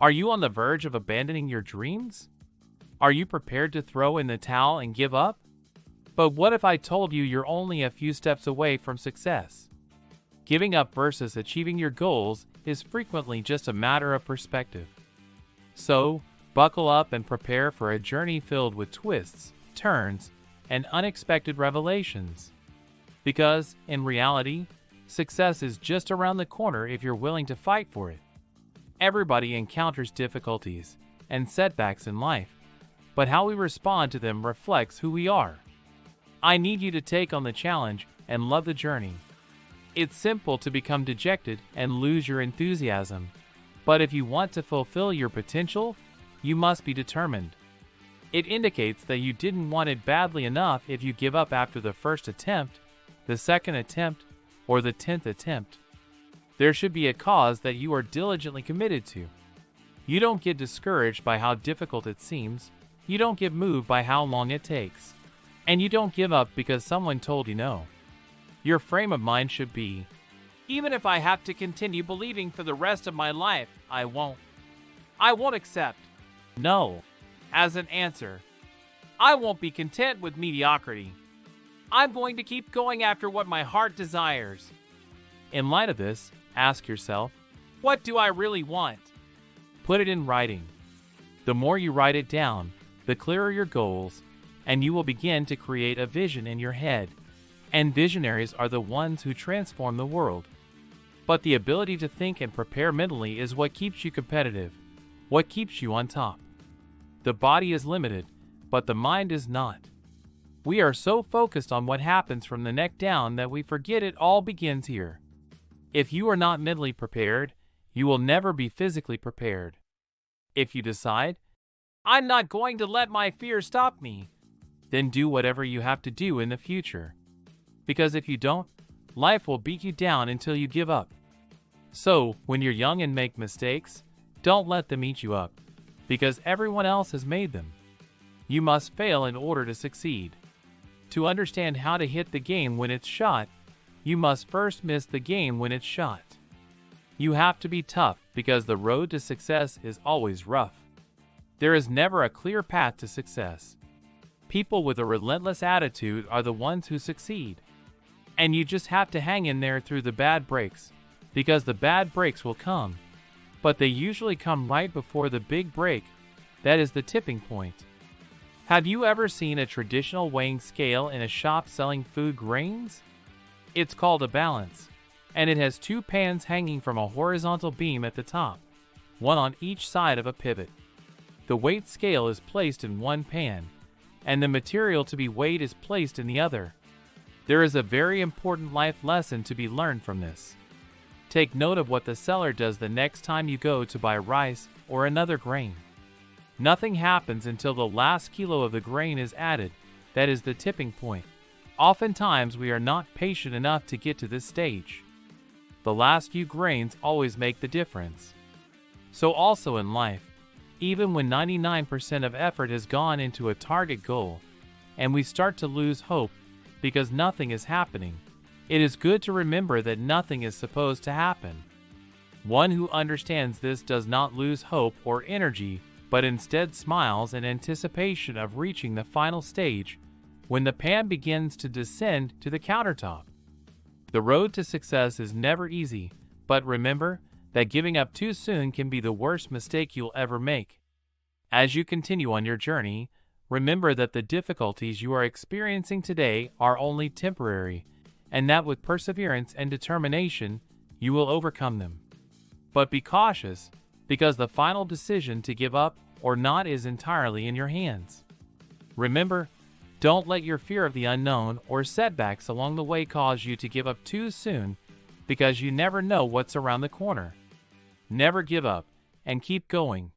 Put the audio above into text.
Are you on the verge of abandoning your dreams? Are you prepared to throw in the towel and give up? But what if I told you you're only a few steps away from success? Giving up versus achieving your goals is frequently just a matter of perspective. So, buckle up and prepare for a journey filled with twists, turns, and unexpected revelations. Because, in reality, success is just around the corner if you're willing to fight for it. Everybody encounters difficulties and setbacks in life, but how we respond to them reflects who we are. I need you to take on the challenge and love the journey. It's simple to become dejected and lose your enthusiasm, but if you want to fulfill your potential, you must be determined. It indicates that you didn't want it badly enough if you give up after the first attempt, the second attempt, or the 10th attempt. There should be a cause that you are diligently committed to. You don't get discouraged by how difficult it seems, you don't get moved by how long it takes, and you don't give up because someone told you no. Your frame of mind should be, even if I have to continue believing for the rest of my life, I won't accept no as an answer. I won't be content with mediocrity. I'm going to keep going after what my heart desires. In light of this, ask yourself, what do I really want? Put it in writing. The more you write it down, the clearer your goals, and you will begin to create a vision in your head. And visionaries are the ones who transform the world. But the ability to think and prepare mentally is what keeps you competitive, what keeps you on top. The body is limited, but the mind is not. We are so focused on what happens from the neck down that we forget it all begins here. If you are not mentally prepared, you will never be physically prepared. If you decide, I'm not going to let my fear stop me, then do whatever you have to do in the future. Because if you don't, life will beat you down until you give up. So, when you're young and make mistakes, don't let them eat you up, because everyone else has made them. You must fail in order to succeed. To understand how to hit the game when it's shot, you must first miss the game when it's shot. You have to be tough because the road to success is always rough. There is never a clear path to success. People with a relentless attitude are the ones who succeed. And you just have to hang in there through the bad breaks, because the bad breaks will come, but they usually come right before the big break. That is the tipping point. Have you ever seen a traditional weighing scale in a shop selling food grains? It's called a balance, and it has two pans hanging from a horizontal beam at the top, one on each side of a pivot. The weight scale is placed in one pan, and the material to be weighed is placed in the other. There is a very important life lesson to be learned from this. Take note of what the seller does the next time you go to buy rice or another grain. Nothing happens until the last kilo of the grain is added. That is the tipping point. Oftentimes we are not patient enough to get to this stage. The last few grains always make the difference. So also in life, even when 99% of effort has gone into a target goal, and we start to lose hope because nothing is happening, it is good to remember that nothing is supposed to happen. One who understands this does not lose hope or energy, but instead smiles in anticipation of reaching the final stage when the pan begins to descend to the countertop. The road to success is never easy, but remember that giving up too soon can be the worst mistake you'll ever make. As you continue on your journey, remember that the difficulties you are experiencing today are only temporary, and that with perseverance and determination, you will overcome them. But be cautious, because the final decision to give up or not is entirely in your hands. Remember, don't let your fear of the unknown or setbacks along the way cause you to give up too soon, because you never know what's around the corner. Never give up, and keep going.